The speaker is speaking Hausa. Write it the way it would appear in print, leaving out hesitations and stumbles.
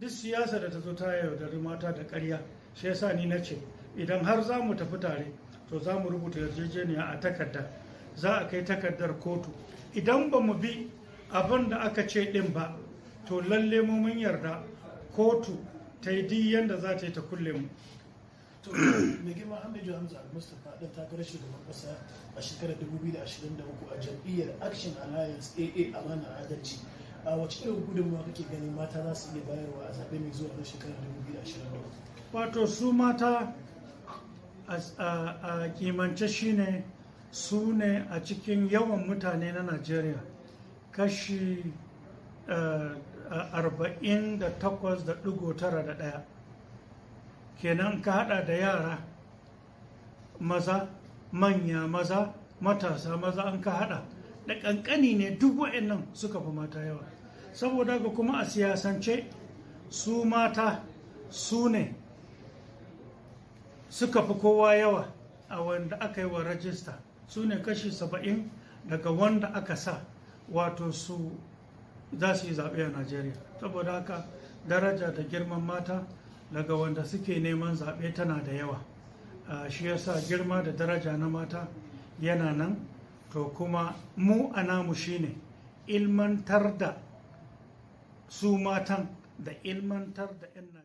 duk siyasa da ta zo ta yaudari mata da ƙarya. Shi yasa ni na ce idan har za mu tafi tare to za mu rubuta yarjejeniya a takarda, za a kai takardar kotu. Idan ba mu bi abin da aka ce din ba to lalle mu mun yarda kotu ta yi duk yadda za ta yi ta kulle mu. To mai girma Hamidu Hamza Al-Mustapha ɗan takarar shugaban ƙasa a shekarar 2023 a jam'iyyar Action Alliance AA Amana Adalci, a wace irin gudunmawa kake ganin mata za su iya bayarwa a zaɓe mai zuwa na shekarar 2023? Wato su mata a kimance shine su ne a cikin yawan mutane na Najeriya kashi 48.91, kenan ka hada da yara maza, manya maza, matasa maza, an ka hada da kankani ne duk wa'annan suka fi mata yawa. Saboda ga kuma a siyasance su mata su ne suka fi kowa yawa a wanda aka yi wa rajista, su ne kashi 70 daga wanda aka sa wato su za su yi zaɓe a Najeriya. Saboda haka daraja da girman mata daga wanda suke neman zaɓe tana da yawa. Shi yasa girma da daraja na mata yana nan. To kuma mu a namu shine ilmantar da su matan da ilmantar da 'yan Najeriya.